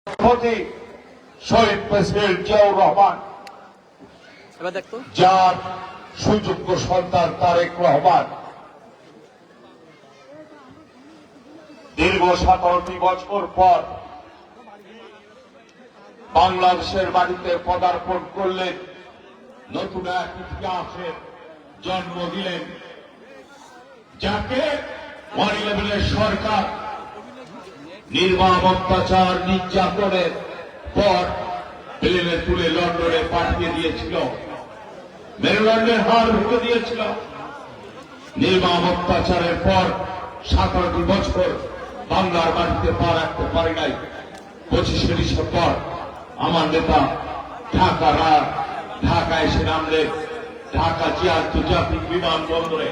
রাষ্ট্রপতি শহীদ প্রেসিডেন্ট জিয়াউর রহমান, যার সুযোগ্য সন্তান তারেক রহমান দীর্ঘ 17টি বছর পর বাংলাদেশের মাটিতে পদার্পণ করলেন, নতুন এক ইতিহাসের জন্ম দিলেন, যাকে 111 সরকার নির্মম অত্যাচার নির্যাতনের পর প্লেনে তুলে লন্ডনে পাঠিয়ে দিয়েছিল, মেরুদণ্ডের হাড় ভেঙে দিয়েছিল। নির্মম অত্যাচারের পর 17টি বছর বাংলার মাটিতে পা রাখতে পারে নাই। 25শে ডিসেম্বর আমার নেতা ঢাকা এসে নামলেন। ঢাকা আন্তর্জাতিক বিমানবন্দরে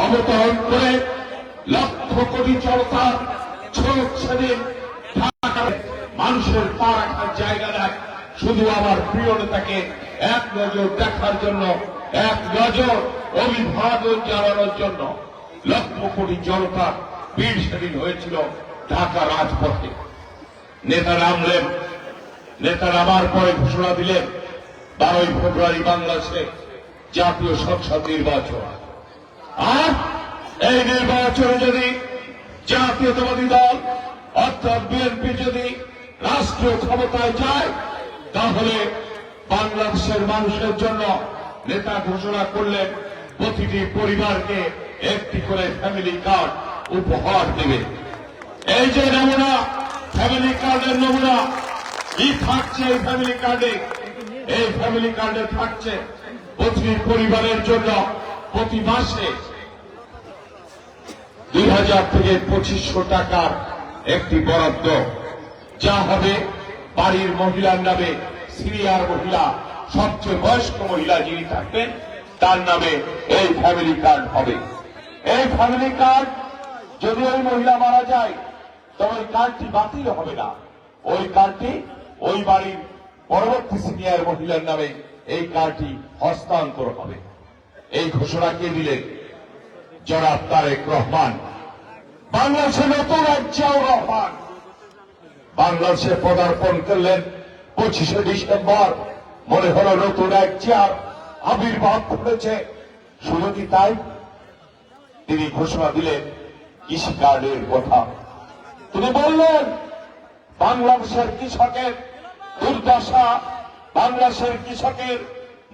অবতরণ করে লক্ষ কোটি জনতার ছোট সেদিন ঢাকার মানুষের পা রাখার জায়গা দেয়। শুধু আমার প্রিয় নেতাকে এক নজর দেখার জন্য, এক নজর অভিবাদন জানানোর জন্য লক্ষ কোটি জনতার ভিড় সেদিন হয়েছিল ঢাকা রাজপথে। নেতা নামলেন, নেতা নামার পরে ঘোষণা দিলেন 12ই ফেব্রুয়ারি বাংলাদেশে জাতীয় সংসদ নির্বাচন। আর এই নির্বাচনে যদি জাতীয়তাবাদী দল অর্থাৎ বিএনপি যদি রাষ্ট্রীয় ক্ষমতায় যায়, তাহলে বাংলাদেশের মানুষের জন্য নেতা ঘোষণা করলেন প্রতিটি পরিবারকে একটি করে ফ্যামিলি কার্ড উপহার দেবে। এই যে নমুনা, ফ্যামিলি কার্ডের নমুনা কি থাকছে এই ফ্যামিলি কার্ডে? এই ফ্যামিলি কার্ডে থাকছে প্রতিটি পরিবারের জন্য প্রতি মাসে 2000 থেকে 2500 টাকার একটি বরাদ্দ, যা হবে বাড়ির মহিলার নামে। সিনিয়র মহিলা, সবচেয়ে বয়স্ক মহিলা যিনি থাকবেন, তার নামে এই ফ্যামিলি কার্ড হবে। এই ফ্যামিলি কার্ড যদি ওই মহিলা মারা যায়, তবে ওই কার্ডটি বাতিল হবে না। ওই কার্ডটি ওই বাড়ির পরবর্তী সিনিয়র মহিলার নামে এই কার্ডটি হস্তান্তর হবে। এই ঘোষণা কে দিলেন? জনাব তারেক রহমান। বাংলাদেশের নতুন এক জিয়াউর রহমান বাংলাদেশে পদার্পণ করলেন 25শে ডিসেম্বর। মনে হলো নতুন এক জিয়ার আবির্ভাব ঘটেছে। শুধু কি তাই, তিনি ঘোষণা দিলেন কৃষি কার্ডের কথা। তিনি বললেন বাংলাদেশের কৃষকের দুর্দশা, বাংলাদেশের কৃষকের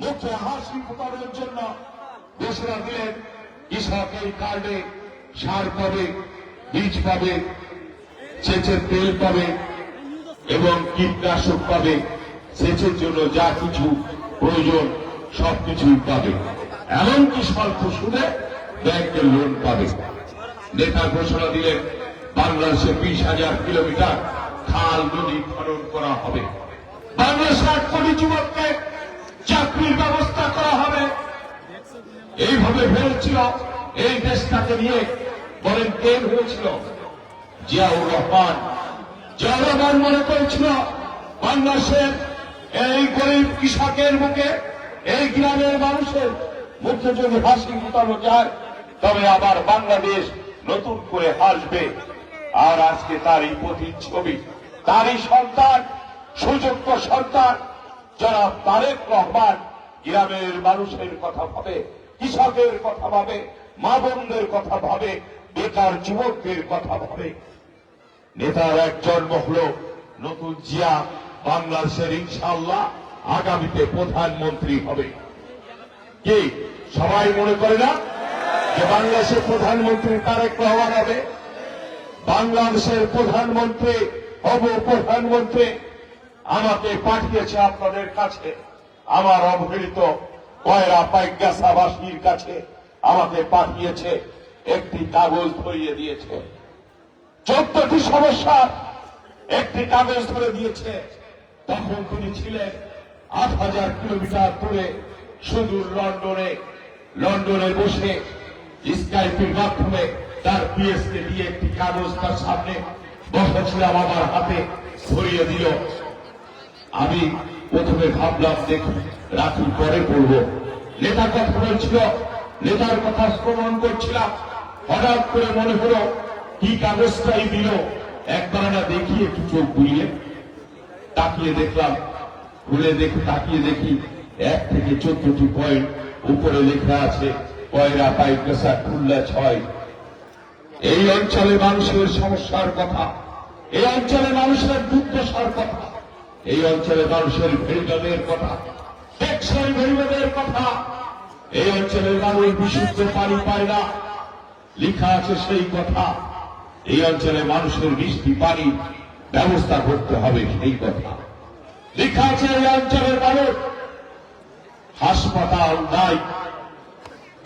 মুখে হাসি ফোটানোর জন্য ঘোষণা দিলেন কৃষক এই কার্ডে সার পাবে, বীজ পাবে, সেচের তেল পাবে এবং কীটনাশক পাবে। সেচের জন্য যা কিছু প্রয়োজন সবকিছুই পাবে, এমনকি স্বল্প সুদে ব্যাংকের লোন পাবে। নেতা ঘোষণা দিলেন বাংলাদেশে 20,000 কিলোমিটার খাল নদী খনন করা হবে। বাংলাদেশে 8 কোটি যুবককে চাকরির ব্যবস্থা করা হবে। এইভাবে ভেবেছিল এই দেশটাকে নিয়ে। বলেন কে ভেবেছিল? জিয়াউর রহমান। জিয়াউর রহমান মনে করেছিল বাংলাদেশের এই গরিব কৃষকের মুখে, এই গ্রামের মানুষের মুখে যদি হাসি ফুটানো যায়, তবে আবার বাংলাদেশ নতুন করে হাসবে। আর আজকে তারই প্রতিচ্ছবি, তারই সন্তান, সুযোগ্য সন্তান জনাব তারেক রহমান গ্রামের মানুষের কথা ভাবে, কৃষকের কথা ভাবে, মা বোনদের কথা ভাবে, বেকার যুবকদের কথা ভাবে। নেতার এক জন্ম হল নতুন জিয়া বাংলাদেশের ইনশাআল্লাহ আগামীতে প্রধানমন্ত্রী হবে। কি সবাই মনে করে না যে বাংলাদেশের প্রধানমন্ত্রী তারেক রহমান হবে? বাংলাদেশের প্রধানমন্ত্রী প্রধানমন্ত্রী আমাকে পাঠিয়েছে আপনাদের কাছে, আমার অবহেলিত কয়রা পাইগাছাবাসীর কাছে আমাকে পাঠিয়েছে, একটি কাগজ ধরিয়ে দিয়েছে। 14টি সমস্যার একটি কাগজ ধরে দিয়েছে। তখন তিনি ছিলেন 8,000 কিলোমিটার দূরে সুদূর লন্ডনে বসে স্কাইপের মাধ্যমে তার পিএসকে দিয়ে একটি কাগজ তার সামনে বসেছিলাম, আমার হাতে ধরিয়ে দিল। আমি প্রথমে ভাবলাম দেখুন রাখি পরে পড়ব। নেতার কথা বলছিল, নেতার কথা শ্রবণ করছিলাম। হঠাৎ করে মনে হলো কি কাগজটাই দিল, একবার না দেখিয়ে একটু চোখ বুলিয়ে তাকিয়ে দেখলাম, খুলে দেখি, তাকিয়ে দেখি 1 থেকে 14টি পয়েন্ট উপরে লেখা আছে কয়রা পাইকগাছা খুলনা 6। এই অঞ্চলে মানুষের সমস্যার কথা, এই অঞ্চলে মানুষের দুর্দশার কথা, এই অঞ্চলে মানুষের ভেড়িবাদের কথা, টেকসই ভেড়িবাদের কথা, এই অঞ্চলের মানুষ বিশুদ্ধ পানি পায় না, লেখা আছে সেই কথা। এই অঞ্চলে মানুষের বৃষ্টি পানি ব্যবস্থা করতে হবে সেই কথা লেখা আছে। এই অঞ্চলের মানুষ হাসপাতাল নাই,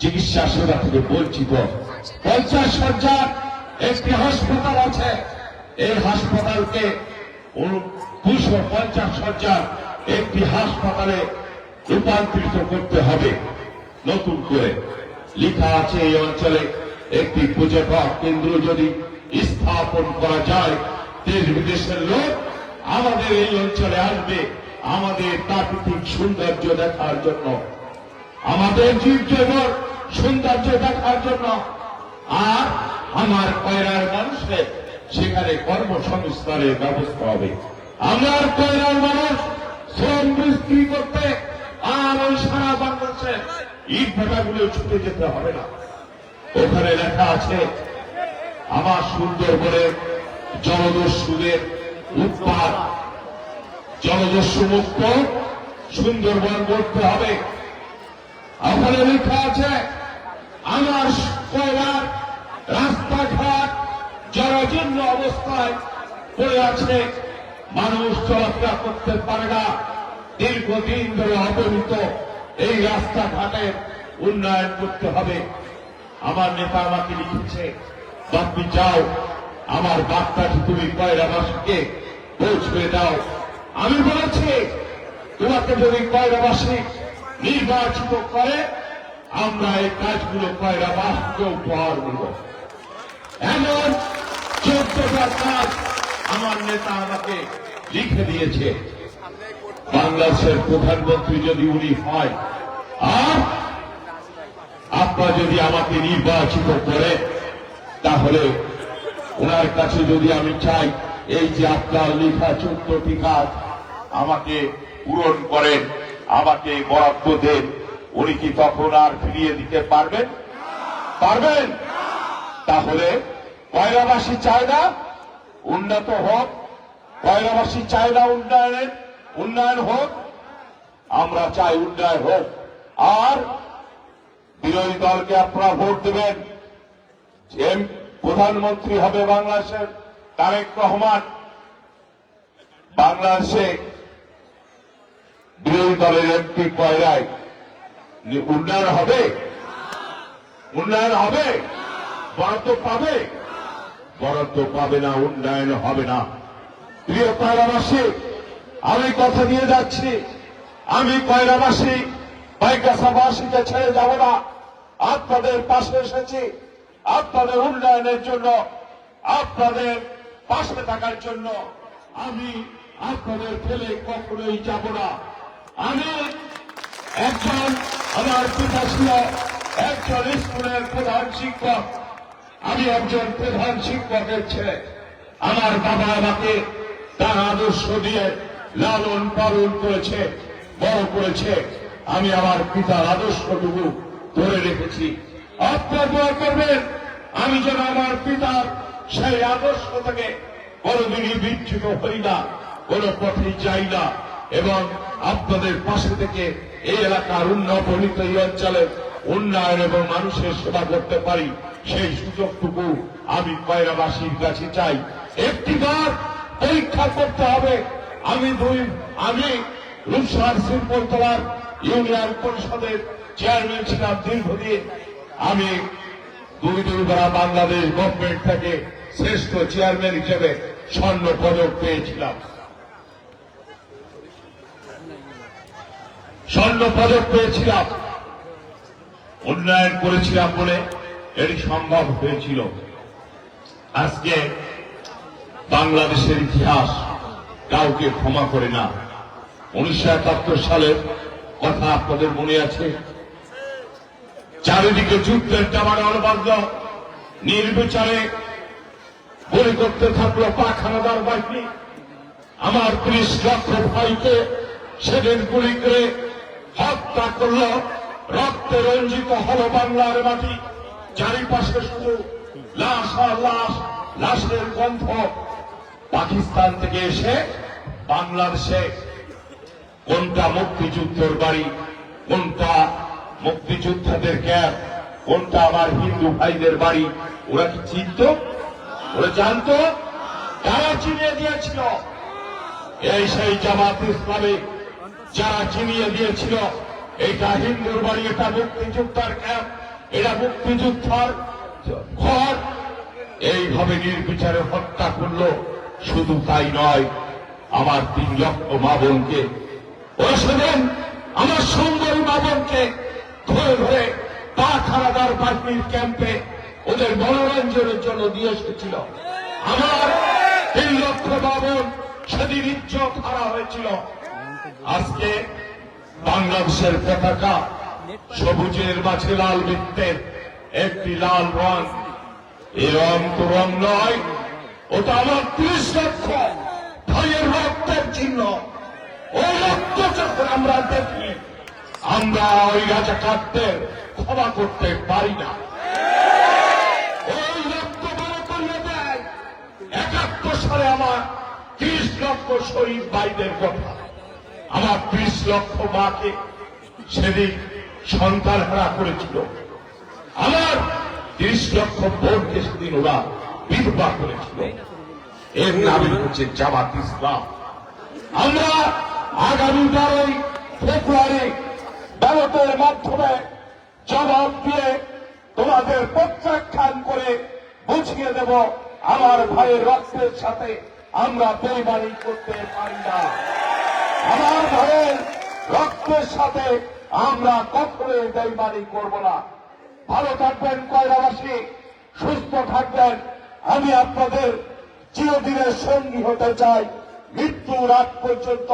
চিকিৎসা সেবা থেকে বঞ্চিত। 50 শয্যার একটি হাসপাতাল আছে, এই হাসপাতালকে 250 শয্যার একটি হাসপাতালে রূপান্তরিত করতে হবে নতুন করে। লেখা আছে এই অঞ্চলে একটি পর্যটক কেন্দ্র যদি স্থাপন করা যায়, দেশ বিদেশের লোক আমাদের এই অঞ্চলে আসবে আমাদের প্রাকৃতিক সৌন্দর্য দেখার জন্য, আমাদের জীবজগৎ সৌন্দর্য দেখার জন্য। আর আমার কয়রার মানুষের সেখানে কর্মসংস্থানের ব্যবস্থা হবে। আমার কয়রার মানুষ শ্রম বৃদ্ধি করতে আর ওই সারা বাংলাদেশে ইট ভাটাগুলো ছুটে যেতে হবে না। ওখানে লেখা আছে আমার সুন্দরবনের জলদস্যুদের উৎপাদ, জলদস্যু মুক্ত সুন্দরবন করতে হবে। ওখানে লেখা আছে আমার কয়লার রাস্তাঘাট জরাজীর্ণ অবস্থায় পড়ে আছে, মানুষ চলাফেরা করতে পারে না, দীর্ঘদিন ধরে অবহিত এই রাস্তাঘাটের উন্নয়ন করতে হবে। আমার নেতা আমাকে লিখেছে, বাপি যাও আমার বার্তাটি তুমি কয়রাবাসীকে পৌঁছে দাও। আমি বলেছি তোমাকে যদি কয়রাবাসী নির্বাচিত করে আমরা এই কাজগুলো কয়রাবাসীকে উপহার দেব। এমন 14টা কাজ আমার নেতা আমাকে লিখে দিয়েছে। বাংলাদেশের প্রধানমন্ত্রী যদি উনি হয় আর আপনারা যদি আমাকে নির্বাচিত করে, তাহলে ওনার কাছে যদি আমি চাই এই যে আপনার লেখা 14টি কাজ আমাকে পূরণ করেন, আমাকে বরাদ্দ দেন, উনি কি তখন আর ফিরিয়ে দিতে পারবেন? পারবেন? তাহলে কয়রাবাসী চায় না উন্নত হোক, কয়রাবাসী চায় না উন্নয়ন হোক, আমরা চাই উন্নয়ন হোক। আর বিরোধী দলকে আপনারা ভোট দেবেন, প্রধানমন্ত্রী হবে বাংলাদেশের তারেক রহমান। বাংলাদেশে বিরোধী দলের এমপি কয়রায় উন্নয়ন হবে? উন্নয়ন হবে? বরাদ্দ পাবে? বরাদ্দ পাবে না, উন্নয়ন হবে না। প্রিয় কয়রাবাসী, আমি কথা দিয়ে যাচ্ছি, আমি কয়রাবাসী পাইকগাছাবাসীকে ছেড়ে যাব না। আপনাদের পাশে এসেছি আপনাদের উন্নয়নের জন্য, আপনাদের পাশে থাকার জন্য। আমি আপনাদের ফেলে কখনোই যাব না। আমি আমার পিতা ছিল একজন স্কুলের প্রধান শিক্ষক, আমি একজন প্রধান শিক্ষকের ছেলে। আমার বাবা আমাকে তার আদর্শ দিয়ে লালন পালন করেছে, বড় করেছে। আমি আমার পিতার আদর্শটুকু ধরে রেখেছি। আপনারা দোয়া করবেন আমি যেন আমার পিতার সেই আদর্শ থেকে কোনদিনই বিচ্যুত হই না, কোন পথে যাই না, এবং আপনাদের পাশে থেকে এই এলাকার উন্নয়নিত এই অঞ্চলের উন্নয়ন এবং মানুষের সেবা করতে পারি, সেই সুযোগটুকু আমি কয়রাবাসীর কাছে চাই। একটিবার পরীক্ষা করতে হবে। আমি রূপসার শিল্পতলার ইউনিয়ন পরিষদের চেয়ারম্যান ছিলাম দীর্ঘদিন। আমি 2 বাংলাদেশ গভর্নমেন্ট থেকে শ্রেষ্ঠ চেয়ারম্যান হিসেবে স্বর্ণ পদক পেয়েছিলাম। উন্নয়ন করেছিলাম বলে এটি সম্ভব হয়েছিল। আজকে বাংলাদেশের ইতিহাস কাউকে ক্ষমা করে না। 1971 সালের কথা আপনাদের মনে আছে? চারিদিকে যুদ্ধের দামাল বাজল, নির্বিচারে গুলি করতে থাকলো পাক হানাদার বাহিনী। আমার 30 লক্ষ ভাইকে সেদিন গুলি করে হত্যা করল। রক্তে রঞ্জিত হল বাংলার মাটি, চারিপাশে শুধু লাশ আর লাশ, লাশের গন্ধ। পাকিস্তান থেকে এসে বাংলাদেশে কোনটা মুক্তিযুদ্ধের বাড়ি, কোনটা মুক্তিযোদ্ধাদের ক্যাম্প, কোনটা আমার হিন্দু ভাইদের বাড়ি, ওরা কি চিনত? ওরা জানতো? তারা চিনিয়ে দিয়েছিল। এই সেই জামাত ইসলামী যারা চিনিয়ে দিয়েছিল এটা হিন্দুর বাড়ি, এটা মুক্তিযোদ্ধার ক্যাম্প, এটা মুক্তিযোদ্ধার ঘর। এইভাবে নির্বিচারে হত্যা করল। শুধু তাই নয়, আমার 3 লক্ষ মা বোনকে, ওরা সেদিন আমার সুন্দরী মা বোনকে ধরে ধরে পাক হানাদার বাহিনীর ক্যাম্পে ওদের মনোরঞ্জনের জন্য দিয়ে এসেছিল। আমার 3 লক্ষ মা বোন সেদিন ইজ্জত হারা হয়েছিল। আজকে বাংলাদেশের পতাকা সবুজের মাঝে লাল বৃত্তের একটি লাল রং, এই রং তো রং নয়, ওটা আমার 30 লক্ষ ভাইয়ের রক্তের চিহ্ন। ওই রক্ত যখন আমরা দেখি, আমরা ওই রাজাকারদের ক্ষমা করতে পারি না। ওই রক্ত বড় করে দেয় 71 সালে আমার 30 লক্ষ শহীদ ভাইদের কথা। আমার 30 লক্ষ মাকে সেদিন সন্তান হারা করেছিল। আমার 30 লক্ষ বোনকে সেদিন ওরা বিধবা করেছিল। এর নামই হচ্ছে জামাত ইসলাম। আমরা আগামী 12 ফেব্রুয়ারি ব্যালটের মাধ্যমে জবাব দিয়ে তোমাদের প্রত্যাখ্যান করে বুঝিয়ে দেব আমার ভাইয়ের রক্তের সাথে আমরা বেইমানি করতে পারি না। আমার ভাইয়ের রক্তের সাথে আমরা কখনোই বেইমানি করব না। ভালো থাকবেন কয়রাবাসী, সুস্থ থাকবেন। আমি আপনাদের চিরদিনের সঙ্গী হতে চাই, মৃত্যুর আগ পর্যন্ত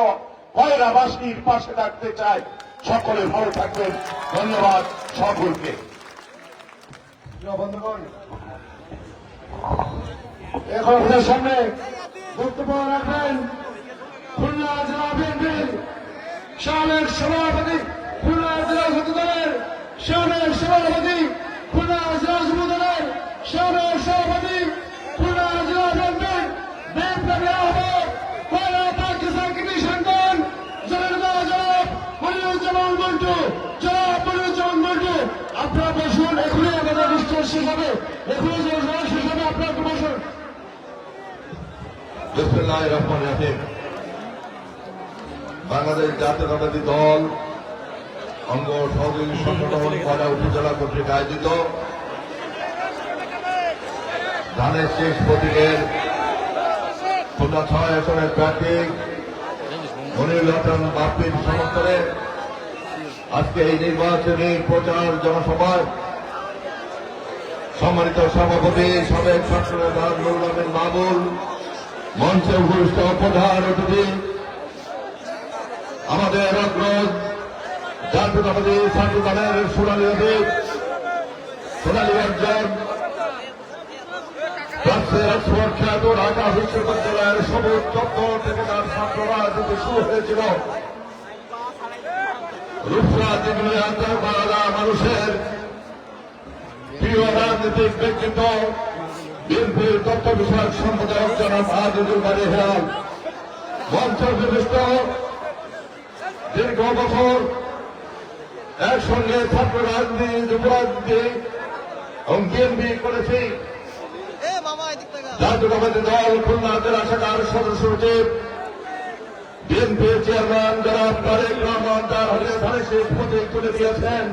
কয়রাবাসীর পাশে থাকতে চাই। সকলে ভালো থাকবেন। ধন্যবাদ সকলকে। বন্ধুগণ, এখন আপনার সামনে বক্তব্য রাখবেন খুলনা জেলা বিএনপির সাবেক সভাপতি, খুলনা জেলা যুব দলের সাবেক সভাপতি, খুলনা জেলা যুব দলের সাবেক সভাপতি, খুলনা জেলা বিএনপির দেশব্যাপী আহ্বায়ক, কয়লা পাকিস্তান কৃষি সংগঠন জনতা জনাব মনিরুজ্জামান মন্টু, জনাব মনিরুজ্জামান মন্টু, আপনারা বসুন। এখনই আমাদের অনুষ্ঠান শেষ হবে, এখনই যে অনুষ্ঠান শেষ হবে, আপনারা একটু বসুন। বিসমিল্লাহির রহমানির রহিম। বাংলাদেশ জাতীয়তাবাদী দল অঙ্গ সহযোগী সংগঠন কয়রা উপজেলা কর্তৃক আয়োজিত ধানের শেষ প্রতীকের খুলনা 6 আসনের প্রার্থী মনিরুল হাসান বাপ্পির সমর্থনে আজকে এই নির্বাচনী প্রচার জনসভায় সম্মানিত সভাপতি সাবেক ছাত্রনেতা নুরুল আমিন মাহবুব, মঞ্চে উপবিষ্ট প্রধান অতিথি, আমাদের অগ্রজ জাতীয়তাবাদী ছাত্র দলের সোনালী অতীত, সোনালী অর্জন, রাষ্ট্রের সুরক্ষাত ঢাকা বিশ্ববিদ্যালয়ের সবুজ চত্বর থেকে তার ছাত্র রাজনীতি শুরু হয়েছিল। রূপরাজ মানুষের প্রিয় রাজনৈতিক ব্যক্তিত্ব বিএনপির তথ্য বিষয়ক সম্পাদক জনাব আজিজুল বারী হেলাল, মঞ্চ বিশিষ্ট দীর্ঘ বছর একসঙ্গে ছাত্র রাজনীতি, যুব রাজনীতি এবং বিএনপি করেছি। জাতীয়তাবাদী দল খুলনা জেলা শাখার সদস্য সচিব, বিএনপি চেয়ারম্যান জনাব তারেক রহমান তার হাতে ধানের শেষ প্রতীক তুলে দিয়েছেন।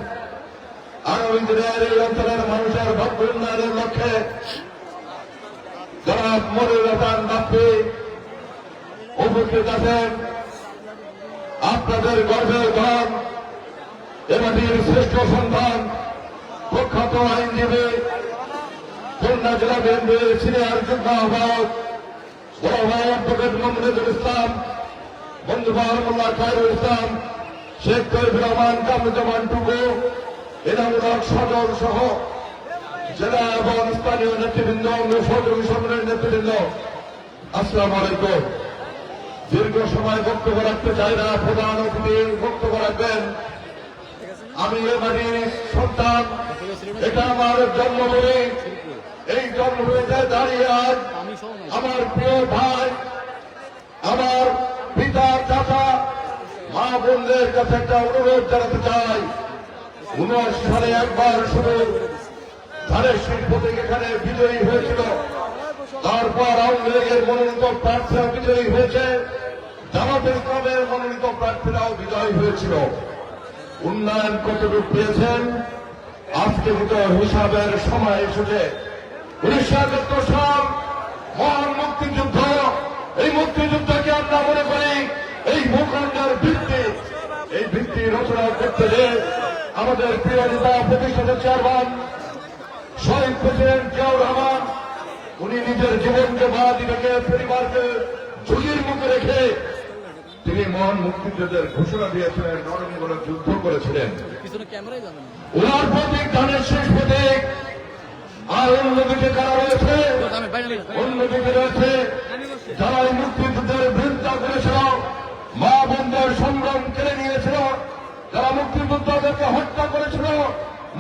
আগামী দিনের এই অঞ্চলের মানুষের ভাগ্য উন্নয়নের লক্ষ্যে জনাব মনিরুল হাসান বাপ্পি উপস্থিত আছেন। আপনাদের গর্বের ধন, এবারের শ্রেষ্ঠ সন্তান, প্রখ্যাত আইনজীবী, খুলনা জেলা বিএনপির সিনিয়র যুগ্ম আহ্বায়ক বড় ভাই অ্যাডভোকেট মোহাম্মদুল ইসলাম, বন্ধু মোল্লা খায়রুল ইসলাম, শেখ তৈবুর রহমান, কামরুজ্জামান টুকু, এনামূলক সদর সহ জেলা এবং স্থানীয় নেতৃবৃন্দ, সহযোগী সংগঠনের নেতৃবৃন্দ, আসসালামু আলাইকুম। দীর্ঘ সময় বক্তব্য রাখতে চাই না, প্রধান অতিথি বক্তব্য রাখবেন। আমি এ বাড়ির সন্তান, এটা আমার জন্মভূমি। এই জন্মভূমিতে দাঁড়িয়ে আজ আমার প্রিয় ভাই, আমার পিতা, চাচা, মা বোনদের কাছে একটা অনুরোধ জানাতে চাই। 19 সালে একবার শুধু ধানের শিল্প থেকে এখানে বিজয়ী হয়েছিল, তারপর আওয়ামী লীগের মনোনীত প্রার্থীরা বিজয়ী হয়েছে, জামাত ইসলামের মনোনীত প্রার্থীরাও বিজয়ী হয়েছিল। উন্নয়ন কতটুকু পেয়েছেন আজকে কিন্তু হিসাবের সময় এসেছে। 1971 সাল মহান মুক্তিযুদ্ধ, এই মুক্তিযুদ্ধকে আমরা মনে করি এই ভূখণ্ডের ভিত্তি। এই ভিত্তি রচনা করতে যে আমাদের প্রিয় নেতা, প্রতিষ্ঠাতা চেয়ারম্যান শহীদ প্রেসিডেন্ট জিয়াউর রহমান, উনি নিজের জীবনকে বাজি রেখে, পরিবারকে ঝুঁকির মুখে রেখে তিনি মহান মুক্তিযুদ্ধের ঘোষণা দিয়েছিলেন, রণাঙ্গনে যুদ্ধ করেছিলেন। ওনার প্রতীক ধানের শেষ প্রতীক। আর অন্যদিকে কারা রয়েছে? অন্যদিকে রয়েছে যারা এই মুক্তিযুদ্ধের বিরোধিতা করেছিল, মা বোনদের সংগ্রাম কেড়ে নিয়েছিল, যারা মুক্তিযোদ্ধাদেরকে হত্যা করেছিল,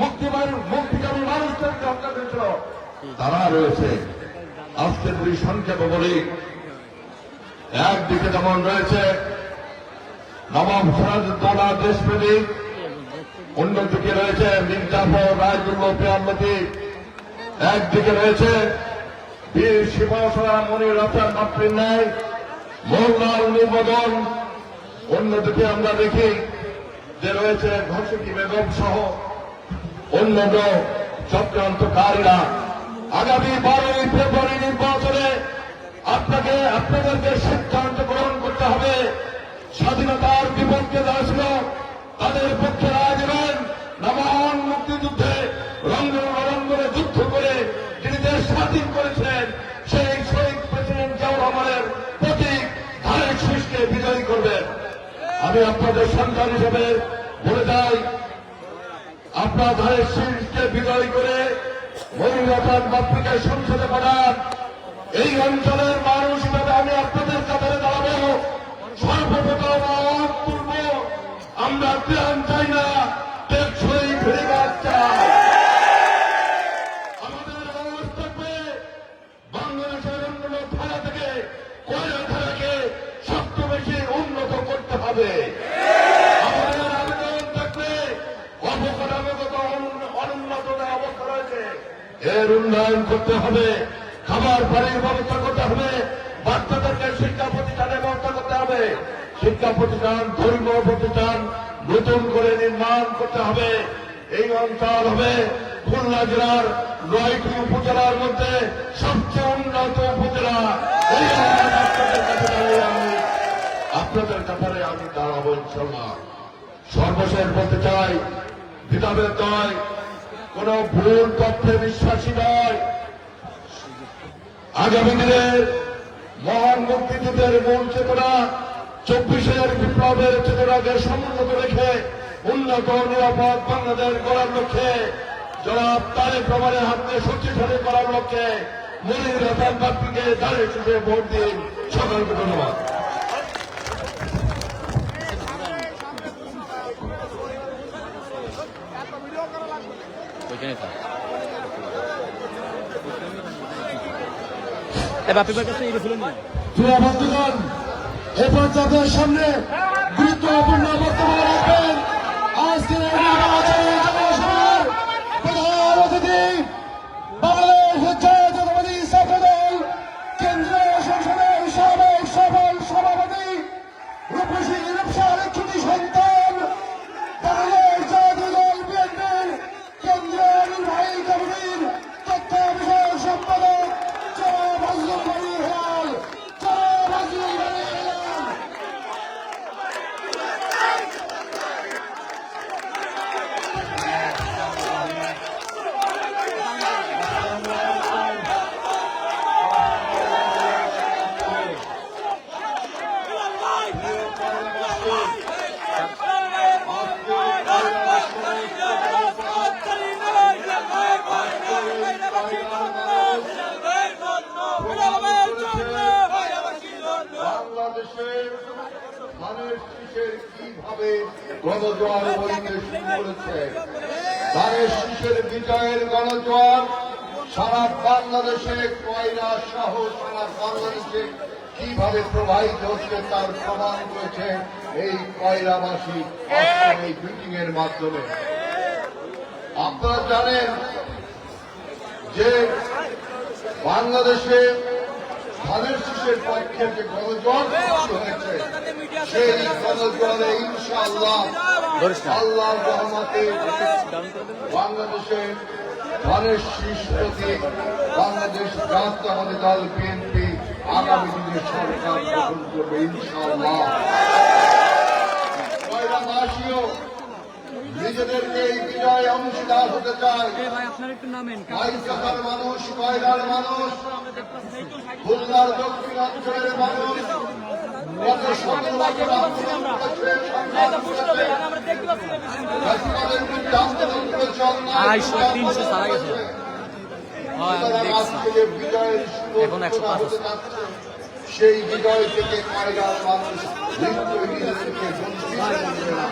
মুক্তিকামী মানুষদেরকে হত্যা করেছিল, তারা রয়েছে। আজকে যদি সংক্ষেপে বলি, একদিকে যেমন রয়েছে নবাব সিরাজউদ্দৌলা দেশপ্রেমিক, অন্যদিকে রয়েছে মীর জাফর রায়দুল্লাহ পেয়ারলতি, একদিকে রয়েছে বীর শিবসরা মনির হাসান মাতৃর ন্যায় মোহনলাল নির্মদন, অন্যদিকে আমরা দেখি যে রয়েছে ঘসিটি বেগম সহ অন্যান্য চক্রান্তকারীরা। আগামী 12ই ফেব্রুয়ারি নির্বাচনে আপনাদেরকে সিদ্ধান্ত গ্রহণ করতে হবে। স্বাধীনতার বিপক্ষে যারা ছিল তাদের পক্ষে রায় দেবেন, না মহান মুক্তিযুদ্ধে রণাঙ্গনে যুদ্ধ করে যিনি দেশ স্বাধীন করেছেন সেই শহীদ প্রেসিডেন্ট জিয়াউর রহমানের প্রতীক ধানের শীষকে বিজয়ী করবেন। আমি আপনাদের সন্তান হিসেবে বলে যাই, আপনার ধানের শীষকে বিজয়ী করে মনির হাসান মাতৃকে সংসদে পাঠান। এই অঞ্চলের মানুষ হিসেবে আমি আপনাদের কাতারে দাঁড়াবো। সর্বপ্রথম আওয়াজ তুলব, আমরা ত্রাণ চাই না, টেকসই ফেরিবাদ চাই। আমাদের আওয়াজ থাকবে বাংলাদেশের অন্যান্য ধারা থেকে কয়লা ধারাকে সবচেয়ে বেশি উন্নত করতে হবে। আমাদের আবেদন থাকবে অবকাঠামোগত অনুন্নত অবস্থা রয়েছে, এর উন্নয়ন করতে হবে। খাবার পানির ব্যবস্থা করতে হবে, বাচ্চাদেরকে শিক্ষা প্রতিষ্ঠানের ব্যবস্থা করতে হবে, শিক্ষা প্রতিষ্ঠান, ধর্মীয় প্রতিষ্ঠান নতুন করে নির্মাণ করতে হবে। এই অঞ্চল হবে খুলনা জেলার 9টি উপজেলার মধ্যে সবচেয়ে উন্নত উপজেলা। এই আপনাদের কাতারে আমি দাঁড়াবো ইনশাল্লাহ। সর্বশেষ বলতে চাই, ভেদাভেদ নয়, কোন ভুল তথ্যে বিশ্বাসী নয়। আগামী দিনে মহান মুক্তিযুদ্ধের মূল চেতনা, 24 বিপ্লবের চেতনাকে সমুন্নত রেখে উন্নত নিরাপদ বাংলাদেশ গড়ার লক্ষ্যে, জনাব তারেক রহমানের হাতে শক্তিশালী করার লক্ষ্যে মনির হাসান মাতৃকে ধানের শীষে ভোট দিন। সকলকে ধন্যবাদ। প্রিয় বন্ধুগণ, এরপর তাদের সামনে গুরুত্বপূর্ণ বক্তব্য রাখবেন আজকের এই নির্বাচনী জনসভার প্রধান অতিথি, বাংলাদেশ জাতীয়তাবাদী ছাত্রদল কেন্দ্রীয় সংসদের সাবেক সফল সভাপতি, রূপসী রূপসার ছুটি সন্তান, বাংলাদেশ জাতীয় দল বিএনপির কেন্দ্রীয় নির্বাহী কমিটির তথ্য বিষয়ক সম্পাদক জনাব আজমল গনি হেলাল, জনাব আজমল গনি হেলাল। ধানের শীষের কিভাবে গণজোয়ার বইতে শুরু করেছে। ধানের শীষের বিজয়ের গণজোয়ার সারা বাংলাদেশে, কয়লা সহ সারা বাংলাদেশে কিভাবে প্রবাহিত হচ্ছে তার প্রমাণ করেছে এই কয়লাবাসী আজকের এই মিটিং এর মাধ্যমে। আপনারা জানেন যে বাংলাদেশে ধানের শীষের পক্ষে যে গণজোয়ার সৃষ্টি হয়েছে, সেই গণজোয়ারে ইনশাআল্লাহ আল্লাহর রহমতে বাংলাদেশে ধানের শীষ প্রতীক বাংলাদেশ জাতীয়তাবাদী দল বিএনপি আগামী দিনে সরকার গঠন করবে ইনশাআল্লাহ। কয়লাবাসীও নিজেদেরকে এই বিজয়ে অংশীদার হতে চায়। কয়লার মানুষ, কয়লার মানুষ, খুলনার দক্ষিণ অঞ্চলের মানুষ গত 17 বছর আন্দোলন করেছে, সংগ্রাম করেছে, ফ্যাসিবাদের বিরুদ্ধে আন্দোলন করেছে, অন্যায় করেছে। আজকে যে বিজয়ের সূচনা হতে যাচ্ছে, সেই বিজয় থেকে কয়লার মানুষ নিশ্চয়ই নিজেদেরকে বঞ্চিত করবে না।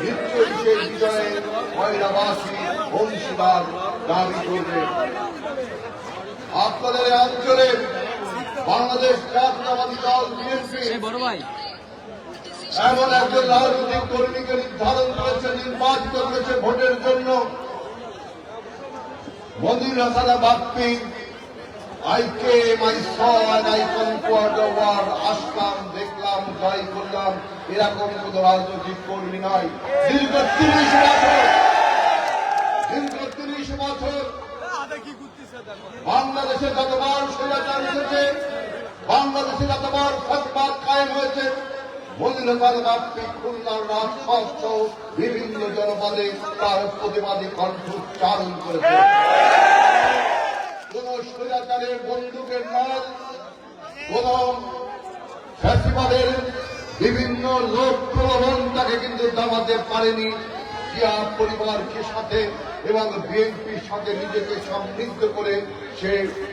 নিশ্চয়ই সেই বিজয়ে কয়লাবাসী অংশীদার দাবি করবে। আপনাদের এই অঞ্চলে বাংলাদেশ জাতীয়তাবাদী দল বিএনপি এমন একজন রাজনৈতিক কর্মীকে নির্ধারণ করেছে, নির্বাচিত করেছে ভোটের জন্য। মনির Hasan Bappi, I came, I saw and I conquered the world. আসলাম, দেখলাম, জয় করলাম, এরকম কোন রাজনৈতিক কর্মী নাই। দীর্ঘ 30 বছর বাংলাদেশে যতবার স্বৈরাচার এসেছে, বাংলাদেশে যতবার ফ্যাসিবাদ কায়েম হয়েছে, মনির হাসান বাপ্পি খুলনার রাজপথ সহ বিভিন্ন জনপদে তার প্রতিবাদী কণ্ঠ উচ্চারণ করেছে। কোন স্বৈরাচারের বন্দুকের নল, কোন ফ্যাসিবাদের বিভিন্ন লোক প্রলোভন তাকে কিন্তু দামাতে পারেনি। জিয়া পরিবারকে সাথে এবং বিএনপির সাথে নিজেকে সমৃদ্ধ করে সে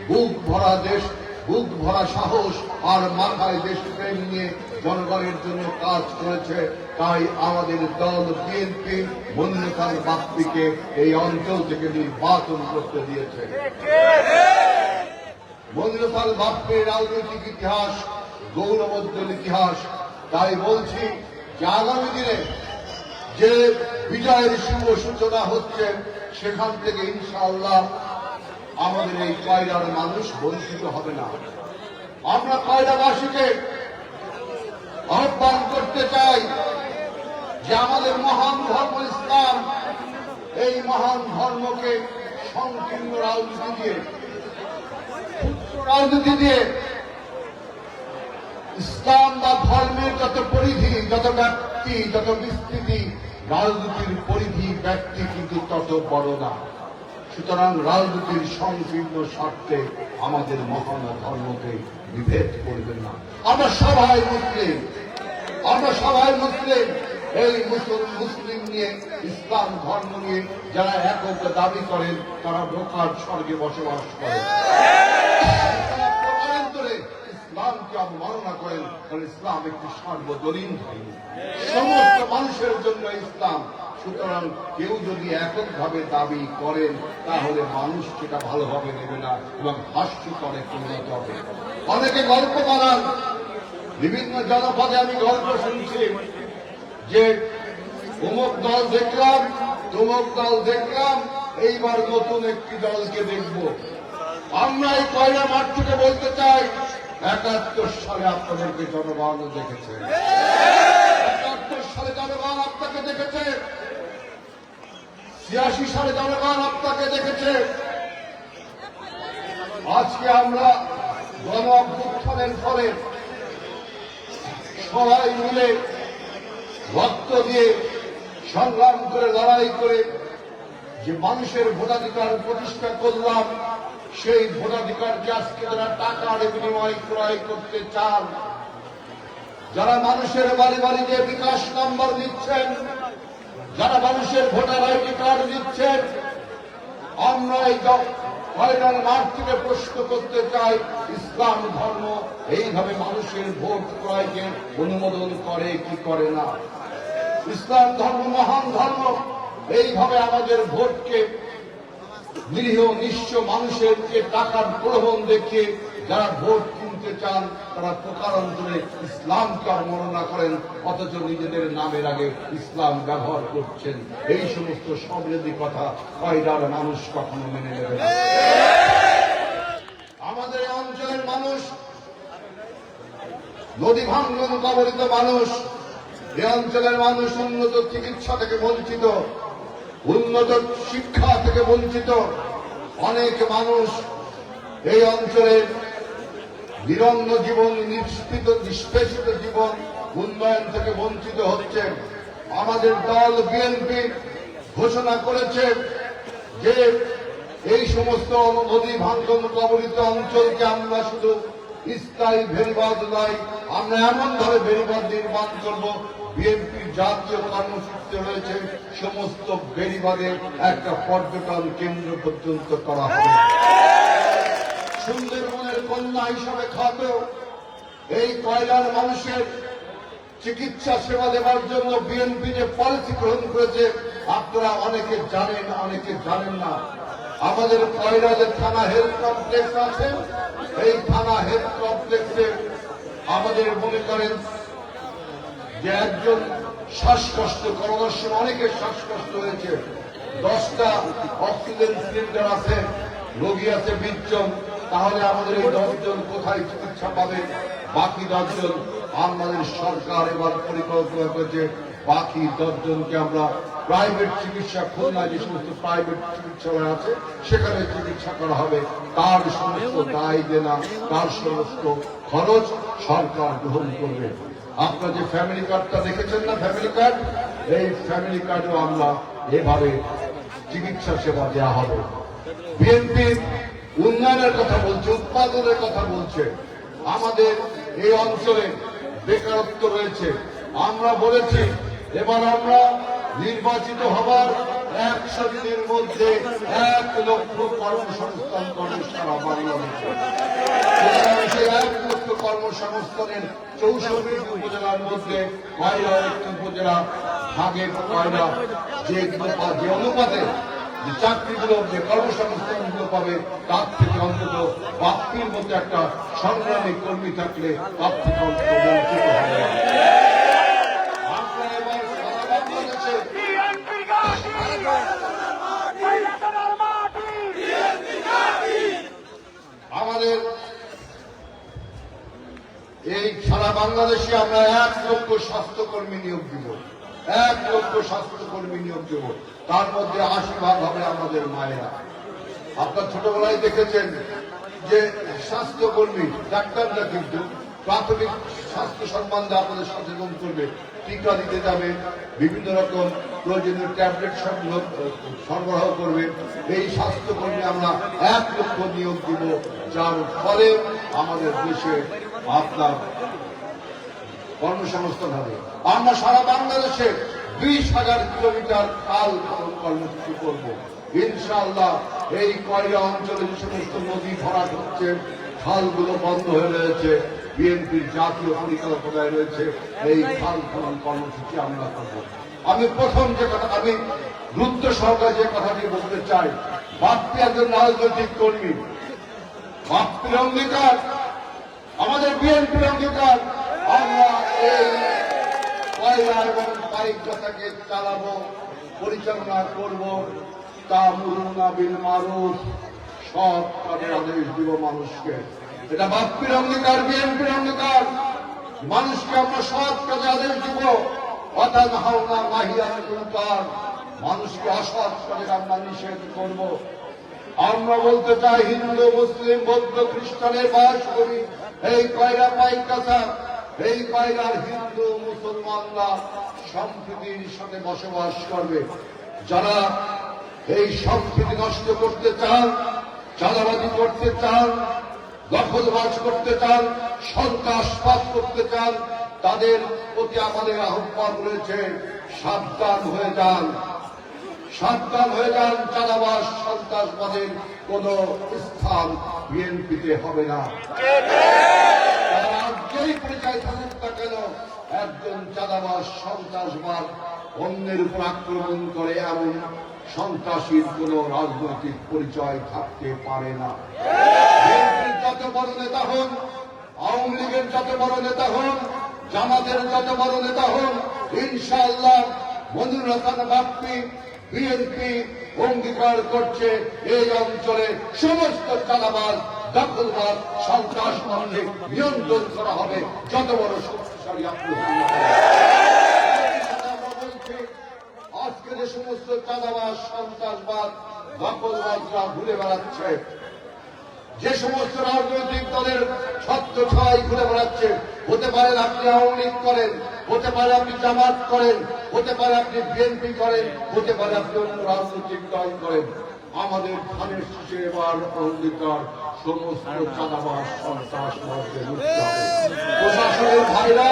বুক ভরা দেশ, বুক ভরা সাহস আর মাথায় দেশপ্রেম নিয়ে জনগণের জন্য কাজ করেছে। তাই আমাদের দল বিএনপি মনির হাসান বাপ্পিকে এই অঞ্চল থেকে নির্বাচন করতে দিয়েছে। মনির হাসান বাপ্পির রাজনৈতিক ইতিহাস গৌরবোজ্জ্বল ইতিহাস। তাই বলছি যে আগামী দিনে যে বিজয়ের শুভ সূচনা হচ্ছে, সেখান থেকে ইনশাআল্লাহ আমাদের এই কয়লার মানুষ বঞ্চিত হবে না। আমরা কয়লাবাসীকে আহ্বান করতে চাই যে আমাদের মহান ধর্ম ইসলাম, এই মহান ধর্মকে সংকীর্ণ রাজনীতি দিয়ে ইসলাম বা ধর্মের যত পরিধি, যত ব্যাপ্তি, যত বিস্তৃতি, রাজনীতির পরিধি ব্যাপ্তি কিন্তু তত বড় না। সুতরাং রাজনীতির সংকীর্ণ স্বার্থে আমাদের মহান ধর্মকে বিভেদ করবেন না। আমরা সবাই মুসলিম, আমরা সবাই মুসলিম। এই মুসলিম নিয়ে, ইসলাম ধর্ম নিয়ে যারা একক দাবি করেন, তারা ঢোকার স্বর্গে বসবাস করেন। ইসলামকে অবমাননা করেন, কারণ ইসলাম একটি সার্বজনীন ধর্ম, সমস্ত মানুষের জন্য ইসলাম। সুতরাং কেউ যদি এককভাবে দাবি করেন, তাহলে মানুষ সেটা ভালোভাবে নেবে না এবং হাস্যকরে পরিণত হবে। অনেকে গল্প বানান, বিভিন্ন জনপদে আমি গল্প শুনছি যে অমুক দল দেখলাম, তমুক দল দেখলাম, এইবার নতুন একটি দলকে দেখব। আমরা এই কয়লা মাঠ থেকে বলতে চাই, 71 সালে আপনাদেরকে জনগণ দেখেছে, 71 সালে জনগণ আপনাকে দেখেছে, 86 সালে জনগণ আপনাকে দেখেছে। আজকে আমরা গণ অভ্যুত্থানের ফলে সবাই মিলে রক্ত দিয়ে সংগ্রাম করে, লড়াই করে যে মানুষের ভোটাধিকার প্রতিষ্ঠা করলাম, সেই ভোটাধিকারকে আজকে যারা টাকার বিনিময়ে ক্রয় করতে চান, যারা মানুষের বাড়ি বাড়িতে বিকাশ নাম্বার দিচ্ছেন, যারা মানুষের ভোটার আইডি কার্ড দিচ্ছেন, আমরা এই কয়লার মাঠ থেকে প্রশ্ন করতে চাই, ইসলাম ধর্ম এইভাবে মানুষের ভোট ক্রয়কে অনুমোদন করে কি করে না? ইসলাম ধর্ম মহান ধর্ম, এইভাবে আমাদের ভোটকে নিরীহ নিঃস্ব মানুষের যে টাকার প্রলোভন দেখিয়ে যারা ভোট কিনতে চান তারা প্রকারান্তরে ইসলামকে অবমাননা করেন, অথচ নিজেদের নামের আগে ইসলাম ব্যবহার করছেন। এই সমস্ত সমৃদ্ধি কথা কয়লার মানুষ কখনো মেনে নেবে না। আমাদের এই অঞ্চলের মানুষ নদী ভাঙ্গন কবলিত মানুষ, এই অঞ্চলের মানুষ উন্নত চিকিৎসা থেকে বঞ্চিত, উন্নত শিক্ষা থেকে বঞ্চিত। অনেক মানুষ এই অঞ্চলের নিরন্ন জীবন, নিষ্পেষিত জীবন, উন্নয়ন থেকে বঞ্চিত হচ্ছে। আমাদের দল বিএনপি ঘোষণা করেছে যে এই সমস্ত নদী ভাঙ্গন কবলিত অঞ্চলকে আমরা শুধু স্থায়ী বেড়িবাঁধ নয়, আমরা এমন ভাবে বেড়িবাঁধ নির্মাণ করব, বিএনপির জাতীয় কর্মসূচিতে রয়েছে সমস্ত বেড়িবাঁধে একটা পর্যটন কেন্দ্র পর্যন্ত করা হবে। সুন্দরবনের কন্যা হিসাবে খ্যাত এই কয়লার মানুষের চিকিৎসা সেবা দেওয়ার জন্য বিএনপি যে পলিসি গ্রহণ করেছে আপনারা অনেকে জানেন, অনেকে জানেন না। আমাদের কয়লা যে থানা হেলথ কমপ্লেক্স আছে, এই থানা হেলথ কমপ্লেক্সে আমাদের মনে করেন যে একজন শ্বাসকষ্ট, করোনার সময় অনেকের শ্বাসকষ্ট হয়েছে, 10টা অক্সিজেন সিলিন্ডার আছে, রোগী আছে 20 জন, তাহলে আমাদের এই 10 জন কোথায় চিকিৎসা পাবে? বাকি 10 জন আমাদের সরকার এবার পরিকল্পনা করেছে বাকি 10 জনকে আমরা প্রাইভেট চিকিৎসা, খুলনায় যে সমস্ত প্রাইভেট চিকিৎসালয় আছে সেখানে চিকিৎসা করা হবে। তার সমস্ত দায় দেনা, তার সমস্ত খরচ সরকার গ্রহণ করবে। আপনারা যে ফ্যামিলি কার্ডটা দেখেছেন না, ফ্যামিলি কার্ড, এই ফ্যামিলি কার্ডেও আমরা এভাবে চিকিৎসা সেবা দেওয়া হবে। বিএনপি উন্নয়নের কথা বলছে, উৎপাদনের কথা বলছে। আমাদের এই অঞ্চলে বেকারত্ব রয়েছে, আমরা বলেছি এবার আমরা নির্বাচিত হবার 100 দিনের মধ্যে 1 লক্ষ কর্মসংস্থান করব সারা বাংলাদেশে। সেই 1 লক্ষ কর্মসংস্থানের 64টি উপজেলার মধ্যে কয়লা একটি উপজেলা ভাগে কয়লা যে অনুপাতে যে চাকরিগুলো, যে কর্মসংস্থানগুলো পাবে তার থেকে অন্তত বাপ্পির মধ্যে একটা সংগ্রামী কর্মী থাকলে তার থেকে অন্তত বঞ্চিত হবে। আমাদের এই সারা বাংলাদেশে আমরা 1 লক্ষ স্বাস্থ্যকর্মী নিয়োগ দিব, 1 লক্ষ স্বাস্থ্যকর্মী নিয়োগ দিব। তার মধ্যে 80% হবে আমাদের মায়েরা। আপনার ছোটবেলায় দেখেছেন যে স্বাস্থ্যকর্মী, ডাক্তাররা কিন্তু প্রাথমিক স্বাস্থ্য সম্বন্ধে আপনাদের সচেতন করবে, টিকা দিতে যাবে, বিভিন্ন রকম প্রয়োজনীয় ট্যাবলেট সরবরাহ করবে। এই স্বাস্থ্যকর্মী আমরা 1 লক্ষ নিয়োগ দিব, যার ফলে আমাদের দেশে আপনার কর্মসংস্থান হবে। আমরা সারা বাংলাদেশে 20,000 কিলোমিটার খাল খনন কর্মসূচি করব ইনশাআল্লাহ। এই কয়লা অঞ্চলে যে সমস্ত নদী ভরাট হচ্ছে, খালগুলো বন্ধ হয়ে রয়েছে, বিএনপির জাতীয় পরিকল্পনায় রয়েছে এই খাল খনন কর্মসূচি আমরা করব। আমি প্রথম যে কথা, আমি গুরুত্ব সহকারে যে কথাটি বলতে চাই, বাপ্পি একজন রাজনৈতিক কর্মী, বাপ্পির অঙ্গীকার, আমাদের বিএনপির অঙ্গীকার, আমরা এই কয়লা এবং পাইকগাছাকে চালাবো, পরিচালনা করব, তা'মুরুনা বিল মারুফ, সৎ কাজের আদেশ দিব মানুষকে। এটা বাপ্পির অঙ্গীকার, বিএনপির অঙ্গীকার। মানুষকে আমরা সৎ কাজে আদেশ দিব, ওয়াতানহাউনা মাহিয়ানিল মুনকার, মানুষকে অসৎ কাজে আমরা নিষেধ করব। আমরা বলতে চাই, হিন্দু, মুসলিম, বৌদ্ধ, খ্রিস্টানের বাস করি এই কয়লা পাইকগাছা, এই কয়লার হিন্দু মুসলমানরা সম্প্রীতির সাথে বসবাস করবে। যারা এই সম্প্রীতি নষ্ট করতে চান, চাঁদাবাজি করতে চান, দখলবাজ করতে চান, সন্ত্রাসবাদ করতে চান, তাদের প্রতি আমাদের আহ্বান রয়েছে, সাবধান হয়ে যান, সাবধান হয়ে যান, চাঁদাবাজ সন্ত্রাসবাদের কোন স্থান বিএনপিতে হবে না। তারা আজকেই পরিচয় থাকুক না কেন, একজন চাঁদাবাজ সন্ত্রাসবাদ অন্যের উপর আক্রমণ করে এমন সন্ত্রাসীর কোন রাজনৈতিক পরিচয় থাকতে পারে না। বিএনপির যত বড় নেতা হন, আওয়ামী লীগের যত বড় নেতা হন, জামাতের যত বড় নেতা হন, ইনশাআল্লাহ মনিরুল হাসান বাপ্পী বিএনপি অঙ্গীকার করছে এই অঞ্চলে সমস্ত চাঁদাবাজ দখলবাদ সন্ত্রাসবাদকে নিয়ন্ত্রণ করা হবে, যত বড় শক্তিশালী আপনি হন না কেন। আজকে যে সমস্ত চাঁদাবাজ সন্ত্রাসবাদ দখলবাদরা ঘুরে বেড়াচ্ছে, যে সমস্ত রাজনৈতিক দলের ছত্র ছয় ঘুরে বেড়াচ্ছে, হতে পারে আপনি আওয়ামী লীগ করেন, হতে পারে আপনি জামাত করেন, হতে পারে আপনি বিএনপি করেন, হতে পারে আপনি অন্য রাজনৈতিক দল করেন, আমাদের ধানের শীষে এবার অঙ্গীকার সমস্ত চাঁদাবাজ সন্ত্রাসবাদকে রুখতে হবে। প্রশাসনের ভাইরা,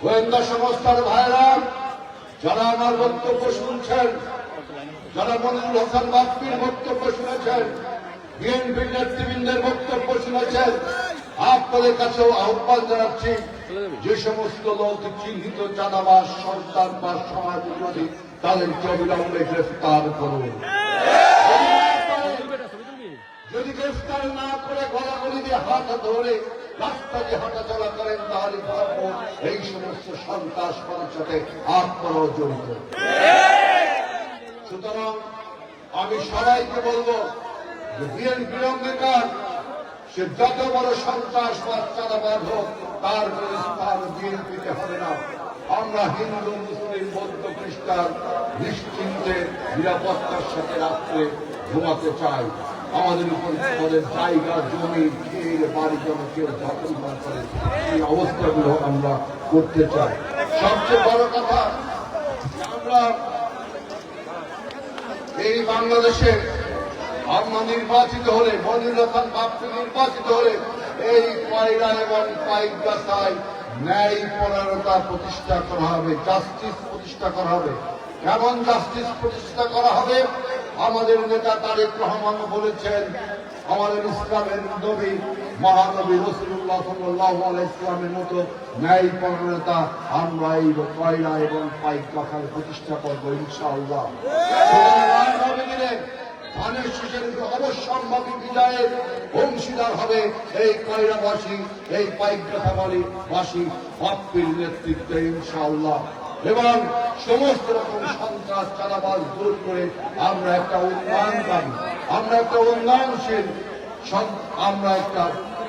গোয়েন্দা সংস্থার ভাইরা, যারা আমার বক্তব্য শুনছেন, যারা মনিরুল হাসান বাপ্পীর বক্তব্য শুনেছেন, বিএনপির নেতৃবৃন্দের বক্তব্য শুনেছেন, আপনাদের কাছেও আহ্বান জানাচ্ছি, যে সমস্ত লোক চিহ্নিত চাঁদাবাজ সন্ত্রাসবাদ সমাজ বিরোধী তাদেরকে অবিলম্বে গ্রেফতার করুন। যদি গ্রেফতার না করে গলাগলি দিয়ে হাত ধরে রাস্তা দিয়ে হাঁটাচলা করেন, তাহলে ভাববো এই সমস্ত সন্ত্রাসবাদের সাথে আপনারাও জড়িত। সুতরাং আমি সবাইকে বলবো যে বিএনপির অঙ্গীকার, সে যত বড় সন্ত্রাসবাদ চাঁদাবাদ হোক, তার কোন স্থান বিএনপিতে হবে না। আমরা হিন্দু, মুসলিম, বৌদ্ধ, খ্রিস্টান নিশ্চিন্তে নিরাপত্তার সাথে রাত্রে ঘুমাতে চাই। আমাদের উপর আমাদের জায়গা, জমি, খেয়ে বাড়ি যেন কেউ দখল না করে, এই অবস্থাগুলো আমরা করতে চাই। সবচেয়ে বড় কথা, আমরা এই বাংলাদেশে আমরা নির্বাচিত হলে, মনিরুল হাসান বাপ্পী নির্বাচিত হলে, এই কয়রা এবং পাইকগাছায় ন্যায়পরায়ণতা প্রতিষ্ঠা করা হবে, জাস্টিস প্রতিষ্ঠা করা হবে। কেমন জাস্টিস প্রতিষ্ঠা করা হবে? আমাদের নেতা তারেক রহমান বলেছেন, আমাদের ইসলামের নবী মহানবী রাসূলুল্লাহ সাল্লাল্লাহু আলাইহি ওয়াসাল্লামের মতো ন্যায়পরায়ণতা আমরা এই কয়রা এবং পাইকগাছায় প্রতিষ্ঠা করবো ইনশাআল্লাহ। ধানের শীষের অবশ্যম্ভাবী বিজয়ের অংশীদার হবে এই কয়রাবাসী, এই পাইকগাছাবাসী বাপ্পীর নেতৃত্বে ইনশাআল্লাহ। এবং সমস্ত রকম সন্ত্রাস চাঁদাবাজ দূর করে আমরা একটা উন্নয়নকারী, আমরা একটা উন্নয়নশীল, আমরা একটা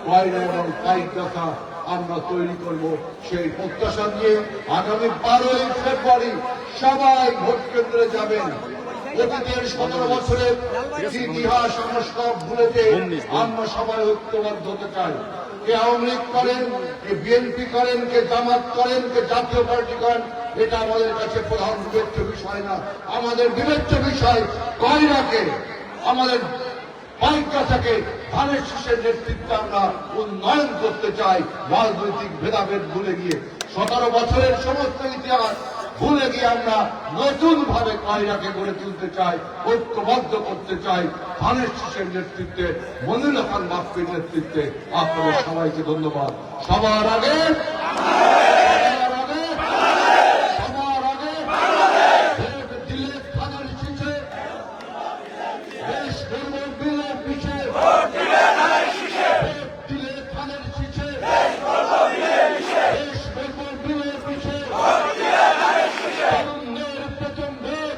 কয়রা এবং পাইকগাছা আমরা তৈরি করব। সেই প্রত্যাশা দিয়ে আগামী 12ই ফেব্রুয়ারি সবাই ভোট কেন্দ্রে যাবেন। অতীতের 17 বছরের ইতিহাস আমরা সব ভুলে যে আমরা সবাই ঐক্যবদ্ধ হতে চাই। কে আওয়ামী লীগ করেন, কে বিএনপি করেন, কে জামাত করেন, কে জাতীয় পার্টি করেন, এটা আমাদের কাছে প্রধান বিবেচ্য বিষয় না। আমাদের বিবেচ্য বিষয় কয়রাকে, আমাদের পাইকগাছাকে ধানের শীষের নেতৃত্বে আমরা উন্নয়ন করতে চাই, রাজনৈতিক ভেদাভেদ ভুলে গিয়ে। 17 বছরের সমস্ত ইতিহাস ভুলে গিয়ে আমরা নতুন ভাবে কয়রাকে গড়ে তুলতে চাই, ঐক্যবদ্ধ করতে চাই ধানের শীষের নেতৃত্বে, মনিরুল হাসান বাপ্পীর নেতৃত্বে। আপনাদের সবাইকে ধন্যবাদ। সবার আগে দিলে ধানের শীষে, দেশ গর্বের বিলের পিছে, দিলে ধানের শীষে, দেশ গর্বের বিলের পিছে, তরুণদের প্রথম ভোট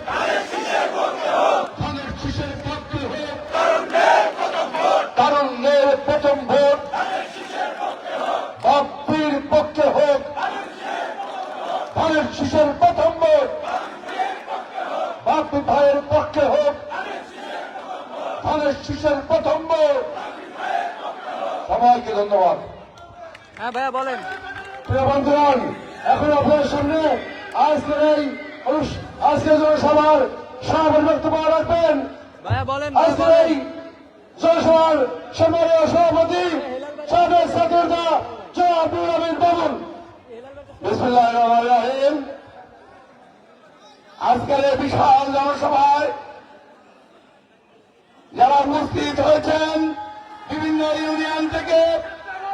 ধানের শীষের পক্ষে হোক, তরুণদের প্রথম ভোট বাপ্পীর পক্ষে হোক, ধানের শীষের প্রথম ভোট বাপ্পী ভাইয়ের পক্ষে হোক, ধানের শীষের প্রথম ভোট। সবাইকে ধন্যবাদ। হ্যাঁ ভাইয়া বলেন। প্রিয় বন্ধুগণ, এখন আপনাদের সামনে আজকের জনসভার সভাপতি বক্তব্য রাখবেন। ভাইয়া বলেন। আজকের এই জনসভার সম্মানীয় সভাপতি সাবেক সেক্রেটারি জনাব আব্দুল আমিন বাবুল। বিসমিল্লাহির রহমানির রহিম। আজকের এই বিশাল জনসভায় যারা উপস্থিত হয়েছেন বিভিন্ন ইউনিয়ন থেকে,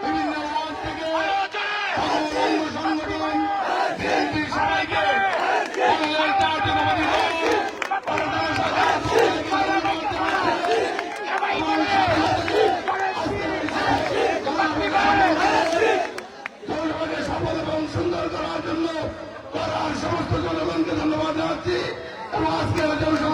বিভিন্ন ওয়ার্ড থেকে, সকল অঙ্গ সংগঠন, বিএনপি সবাইকে বাংলাদেশ জাতীয়তাবাদী দল, বাংলাদেশ জনগণকে সফল এবং সুন্দর করার জন্য সমস্ত জনগণকে ধন্যবাদ জানাচ্ছি এবং আজকের জনসভা